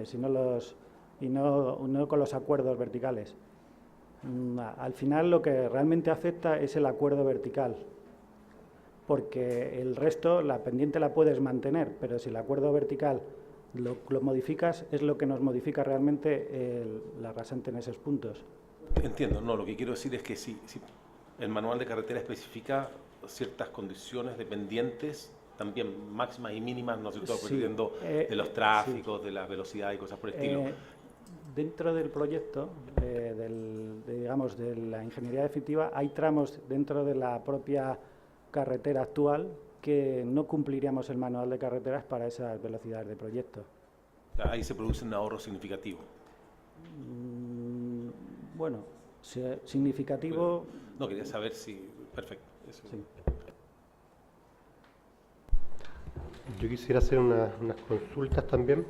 horizontales y no con los acuerdos verticales. Al final lo que realmente afecta es el acuerdo vertical, porque el resto, la pendiente la puedes mantener, pero si el acuerdo vertical lo modificas, es lo que nos modifica realmente la rasante en esos puntos. Entiendo, no, lo que quiero decir es que si el manual de carretera especifica ciertas condiciones de pendientes, también máximas y mínimas, no sé, estoy dependiendo de los tráficos, sí, de la velocidad y cosas por el estilo. Dentro del proyecto, digamos, de la ingeniería definitiva, hay tramos dentro de la propia carretera actual que no cumpliríamos el manual de carreteras para esas velocidades de proyecto. Ahí se produce un ahorro significativo. Bueno, significativo... No, quería saber si... Perfecto. Eso. Sí. Yo quisiera hacer unas consultas también.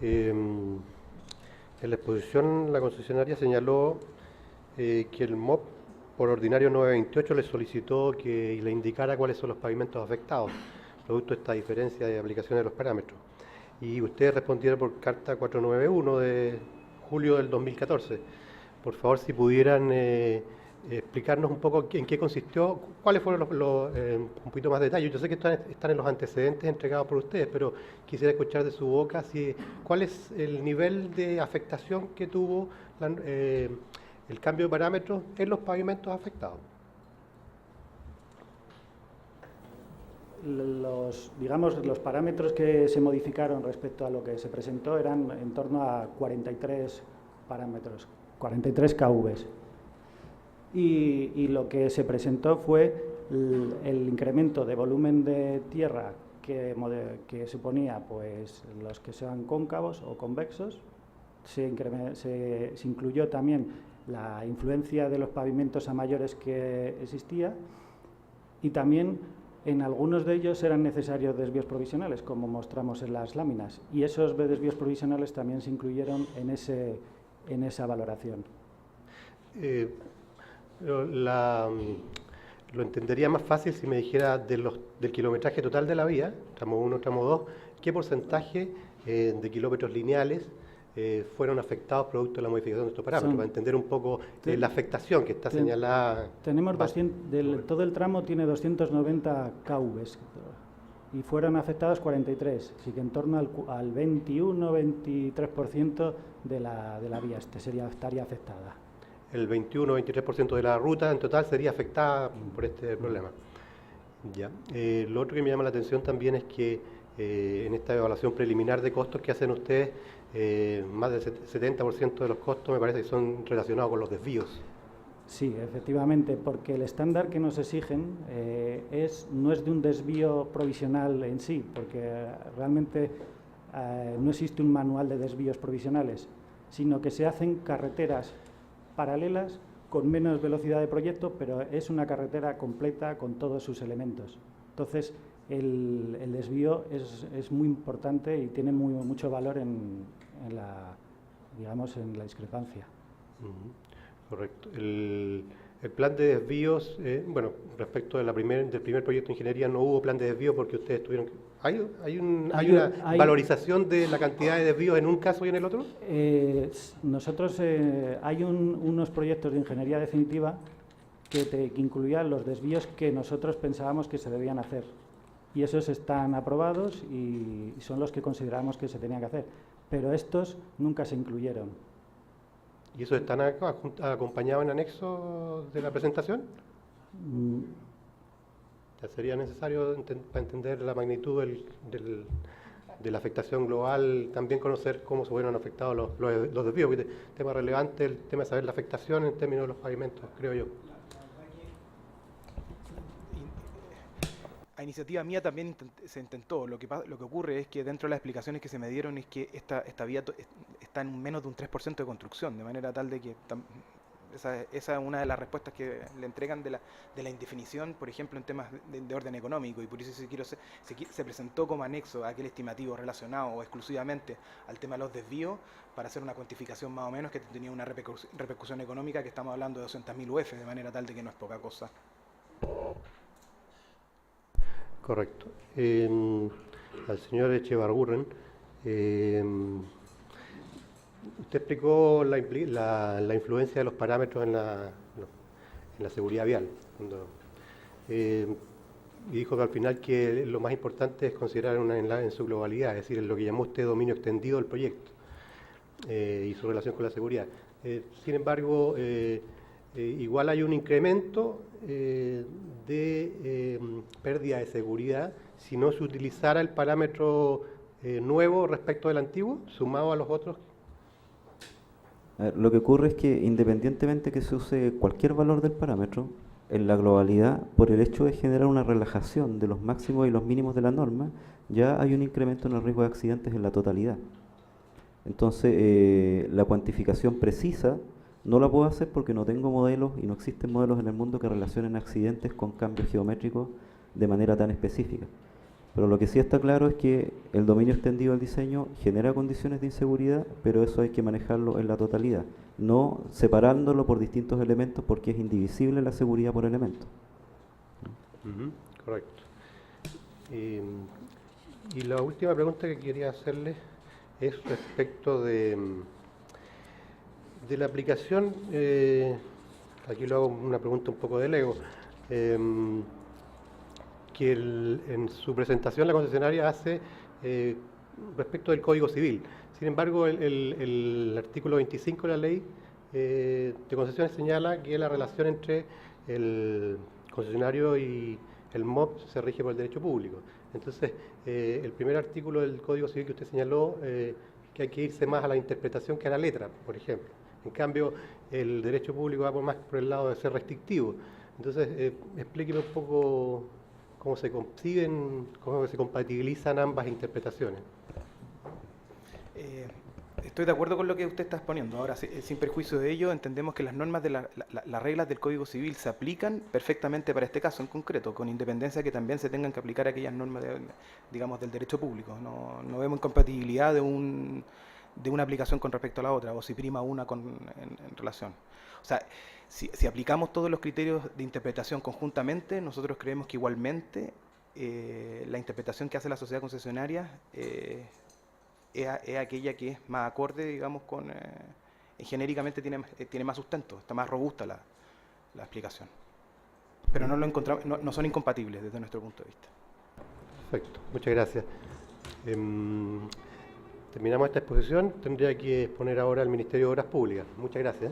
En la exposición, la concesionaria señaló que el MOP, por ordinario 928, le solicitó que le indicara cuáles son los pavimentos afectados, producto de esta diferencia de aplicación de los parámetros. Y ustedes respondieron por carta 491 de julio del 2014. Por favor, si pudieran explicarnos un poco en qué consistió, cuáles fueron un poquito más de detalle. Yo sé que están en los antecedentes entregados por ustedes, pero quisiera escuchar de su boca cuál es el nivel de afectación que tuvo el cambio de parámetros en los pavimentos afectados. Los parámetros que se modificaron respecto a lo que se presentó eran en torno a 43 parámetros, 43 KVs. Y lo que se presentó fue el incremento de volumen de tierra que suponía pues, los que sean cóncavos o convexos. Se incluyó también la influencia de los pavimentos a mayores que existía, y también en algunos de ellos eran necesarios desvíos provisionales, como mostramos en las láminas, y esos desvíos provisionales también se incluyeron en esa valoración. Lo entendería más fácil si me dijera del kilometraje total de la vía, tramo 1, tramo 2, qué porcentaje de kilómetros lineales fueron afectados producto de la modificación de estos parámetros, para entender un poco la afectación que está señalada. Tenemos todo el tramo tiene 290 KVs y fueron afectados 43, así que en torno al 21-23% de la vía estaría afectada. El 21-23% de la ruta en total sería afectada por este problema. Ya. Lo otro que me llama la atención también es que en esta evaluación preliminar de costos que hacen ustedes, más del 70% de los costos me parece que son relacionados con los desvíos. Sí, efectivamente, porque el estándar que nos exigen no es de un desvío provisional en sí, porque realmente no existe un manual de desvíos provisionales, sino que se hacen carreteras paralelas con menos velocidad de proyecto, pero es una carretera completa con todos sus elementos. Entonces, el desvío es muy importante y tiene mucho valor en la discrepancia. Correcto. El plan de desvíos, bueno, respecto del primer proyecto de ingeniería no hubo plan de desvío porque ustedes tuvieron que... ¿Hay una valorización de la cantidad de desvíos en un caso y en el otro? Nosotros hay unos proyectos de ingeniería definitiva que incluían los desvíos que nosotros pensábamos que se debían hacer. Y esos están aprobados y son los que consideramos que se tenían que hacer. Pero estos nunca se incluyeron. ¿Y esos están acompañados en anexo de la presentación? ¿Sería necesario, para entender la magnitud de la afectación global, también conocer cómo se fueron afectados los desvíos? Porque el tema relevante es el tema de saber la afectación en términos de los pavimentos, creo yo. A iniciativa mía también se intentó. Lo que ocurre es que dentro de las explicaciones que se me dieron es que esta vía está en menos de un 3% de construcción, de manera tal de que esa es una de las respuestas que le entregan de la indefinición, por ejemplo, en temas de orden económico, y por eso se presentó como anexo a aquel estimativo relacionado o exclusivamente al tema de los desvíos para hacer una cuantificación más o menos que tenía una repercusión económica que estamos hablando de 200.000 UF, de manera tal de que no es poca cosa. Correcto. Al señor Echevargurren, Usted explicó la influencia de los parámetros en la seguridad vial. Y dijo que al final que lo más importante es considerar en su globalidad, es decir, en lo que llamó usted dominio extendido del proyecto y su relación con la seguridad. Sin embargo, igual hay un incremento de pérdida de seguridad si no se utilizara el parámetro nuevo respecto del antiguo, sumado a los otros. Lo que ocurre es que independientemente que se use cualquier valor del parámetro, en la globalidad, por el hecho de generar una relajación de los máximos y los mínimos de la norma, ya hay un incremento en el riesgo de accidentes en la totalidad. Entonces, la cuantificación precisa no la puedo hacer porque no tengo modelos y no existen modelos en el mundo que relacionen accidentes con cambios geométricos de manera tan específica. Pero lo que sí está claro es que el dominio extendido del diseño genera condiciones de inseguridad, pero eso hay que manejarlo en la totalidad, no separándolo por distintos elementos porque es indivisible la seguridad por elemento. Correcto. Y la última pregunta que quería hacerle es respecto de la aplicación, aquí lo hago una pregunta un poco de Lego, que en su presentación la concesionaria hace respecto del Código Civil. Sin embargo, el artículo 25 de la ley de concesiones señala que la relación entre el concesionario y el MOP se rige por el derecho público. Entonces, el primer artículo del Código Civil que usted señaló, que hay que irse más a la interpretación que a la letra, por ejemplo. En cambio, el derecho público va más por el lado de ser restrictivo. Entonces, explíqueme un poco cómo se conciben, cómo se compatibilizan ambas interpretaciones. Estoy de acuerdo con lo que usted está exponiendo. Ahora, sin perjuicio de ello, entendemos que las normas de las reglas del Código Civil se aplican perfectamente para este caso en concreto, con independencia que también se tengan que aplicar aquellas normas, digamos, del derecho público. No vemos incompatibilidad de una aplicación con respecto a la otra, o si prima una en relación. O sea, si aplicamos todos los criterios de interpretación conjuntamente, nosotros creemos que igualmente la interpretación que hace la sociedad concesionaria es aquella que es más acorde, digamos, genéricamente tiene más sustento, está más robusta la explicación. Pero no lo encontramos, no son incompatibles desde nuestro punto de vista. Perfecto, muchas gracias. Terminamos esta exposición, tendría que exponer ahora al Ministerio de Obras Públicas. Muchas gracias.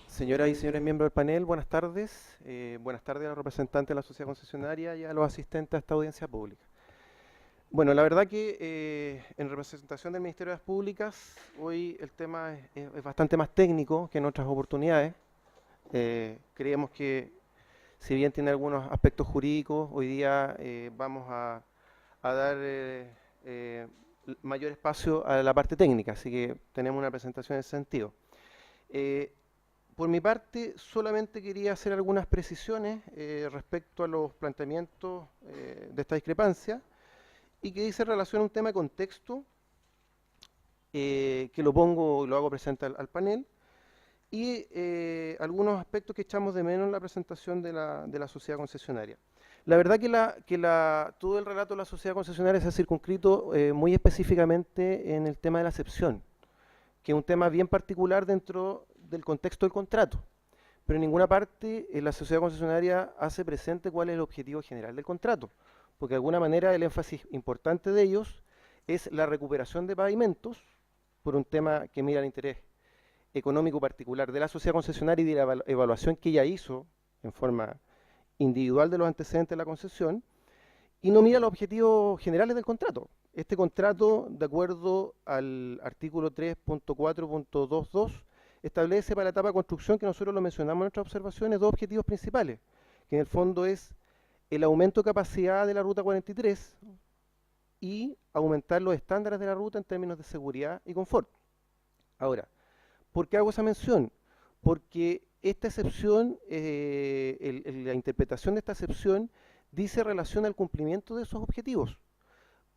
Señoras y señores miembros del panel, buenas tardes. Buenas tardes a los representantes de la sociedad concesionaria y a los asistentes a esta audiencia pública. Bueno, la verdad que en representación del Ministerio de las Públicas, hoy el tema es bastante más técnico que en otras oportunidades. Creemos que, si bien tiene algunos aspectos jurídicos, hoy día vamos a dar mayor espacio a la parte técnica, así que tenemos una presentación en ese sentido. Por mi parte, solamente quería hacer algunas precisiones respecto a los planteamientos de esta discrepancia y que dice relación a un tema de contexto, que lo hago presente al panel, y algunos aspectos que echamos de menos en la presentación de la sociedad concesionaria. La verdad que todo el relato de la sociedad concesionaria se ha circunscrito muy específicamente en el tema de la acepción, que es un tema bien particular dentro del contexto del contrato. Pero en ninguna parte la sociedad concesionaria hace presente cuál es el objetivo general del contrato, porque de alguna manera el énfasis importante de ellos es la recuperación de pavimentos por un tema que mira el interés económico particular de la sociedad concesionaria y de la evaluación que ella hizo en forma individual de los antecedentes de la concesión, y no mira los objetivos generales del contrato. Este contrato, de acuerdo al artículo 3.4.22, establece para la etapa de construcción, que nosotros lo mencionamos en nuestras observaciones, dos objetivos principales, que en el fondo es el aumento de capacidad de la ruta 43 y aumentar los estándares de la ruta en términos de seguridad y confort. Ahora, ¿por qué hago esa mención? Porque esta excepción, la interpretación de esta excepción dice relación al cumplimiento de esos objetivos.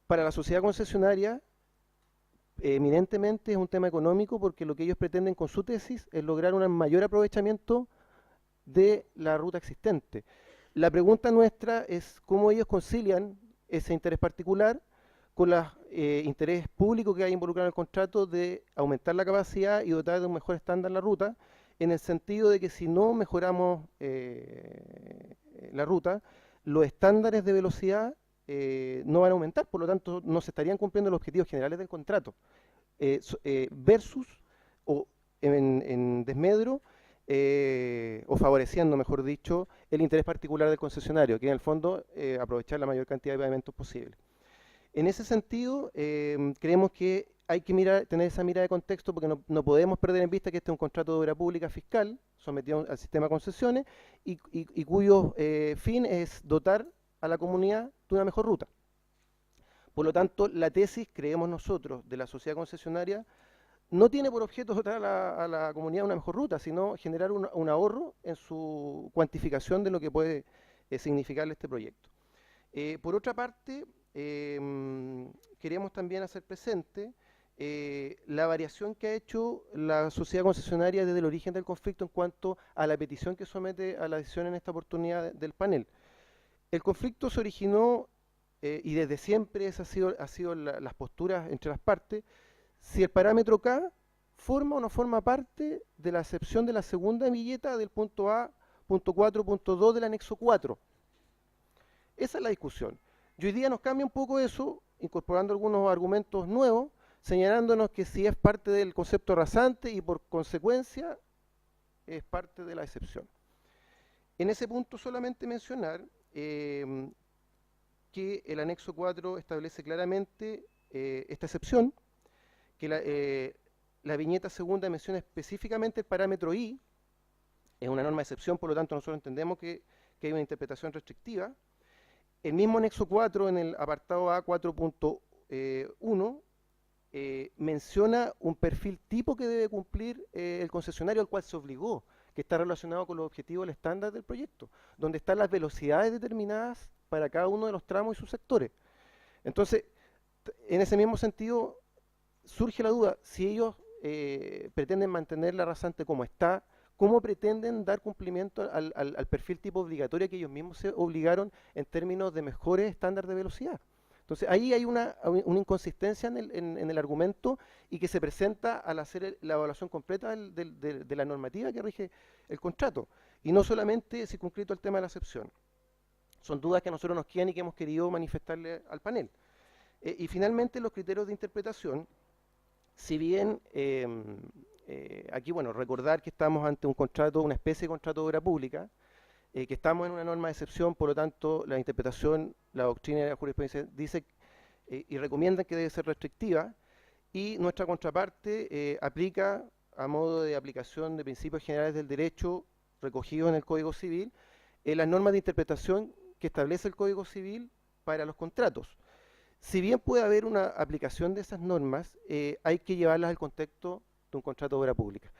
Para la sociedad concesionaria, eminentemente es un tema económico, porque lo que ellos pretenden con su tesis es lograr un mayor aprovechamiento de la ruta existente. La pregunta nuestra es cómo ellos concilian ese interés particular con el interés público que hay involucrado en el contrato de aumentar la capacidad y dotar de un mejor estándar la ruta, en el sentido de que si no mejoramos la ruta, los estándares de velocidad no van a aumentar, por lo tanto no se estarían cumpliendo los objetivos generales del contrato, versus o en desmedro o favoreciendo, mejor dicho, el interés particular del concesionario, que en el fondo aprovechar la mayor cantidad de pavimentos posible. En ese sentido, creemos que hay que tener esa mirada de contexto, porque no podemos perder en vista que este es un contrato de obra pública fiscal sometido al sistema de concesiones y cuyo fin es dotar a la comunidad de una mejor ruta. Por lo tanto, la tesis, creemos nosotros, de la sociedad concesionaria, no tiene por objeto dotar a la comunidad una mejor ruta, sino generar un ahorro en su cuantificación de lo que puede significarle este proyecto. Por otra parte, queremos también hacer presente la variación que ha hecho la sociedad concesionaria desde el origen del conflicto en cuanto a la petición que somete a la decisión en esta oportunidad del panel. El conflicto se originó, y desde siempre esa ha sido las posturas entre las partes, si el parámetro K forma o no forma parte de la excepción de la segunda viñeta del punto A, punto 4.2 del anexo 4. Esa es la discusión. Y hoy día nos cambia un poco eso, incorporando algunos argumentos nuevos, señalándonos que si es parte del concepto rasante y por consecuencia es parte de la excepción. En ese punto solamente mencionar que el anexo 4 establece claramente esta excepción, que la viñeta segunda menciona específicamente el parámetro I, es una norma de excepción, por lo tanto nosotros entendemos que hay una interpretación restrictiva. El mismo anexo 4 en el apartado A 4.1 menciona un perfil tipo que debe cumplir el concesionario al cual se obligó, que está relacionado con los objetivos del estándar del proyecto, donde están las velocidades determinadas para cada uno de los tramos y sus sectores. Entonces, en ese mismo sentido, surge la duda, si ellos pretenden mantener la rasante como está, ¿cómo pretenden dar cumplimiento al perfil tipo obligatorio que ellos mismos se obligaron en términos de mejores estándares de velocidad? Entonces, ahí hay una inconsistencia en el argumento, y que se presenta al hacer la evaluación completa de la normativa que rige el contrato, y no solamente circunscrito al tema de la excepción. Son dudas que a nosotros nos quedan y que hemos querido manifestarle al panel. Y finalmente, los criterios de interpretación, si bien aquí, bueno, recordar que estamos ante un contrato, una especie de contrato de obra pública, que estamos en una norma de excepción, por lo tanto, la interpretación, la doctrina de la jurisprudencia dice y recomienda que debe ser restrictiva, y nuestra contraparte aplica, a modo de aplicación de principios generales del derecho recogidos en el Código Civil, las normas de interpretación que establece el Código Civil para los contratos. Si bien puede haber una aplicación de esas normas, hay que llevarlas al contexto de un contrato de obra pública.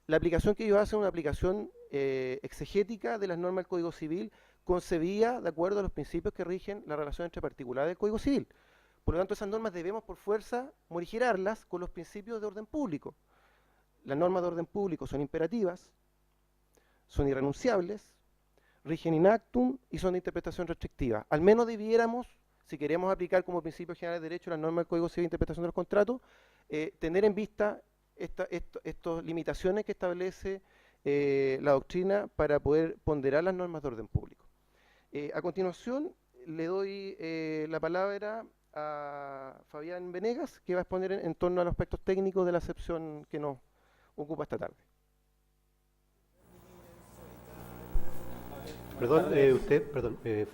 La aplicación que ellos hacen es una aplicación exegética de las normas del Código Civil, concebida de acuerdo a los principios que rigen la relación entre particulares del Código Civil. Por lo tanto, esas normas debemos por fuerza morigerarlas con los principios de orden público. Las normas de orden público son imperativas, son irrenunciables, rigen in actum y son de interpretación restrictiva. Al menos debiéramos, si queremos aplicar como principio general de derecho las normas del Código Civil de Interpretación de los Contratos, tener en vista estas limitaciones que establece la doctrina para poder ponderar las normas de orden público. A continuación, le doy la palabra a Fabián Venegas, que va a exponer en torno a los aspectos técnicos de la excepción que nos ocupa esta tarde.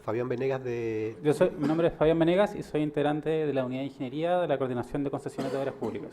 Fabián Venegas de... Mi nombre es Fabián Venegas y soy integrante de la Unidad de Ingeniería de la Coordinación de Concesiones de Obras Públicas.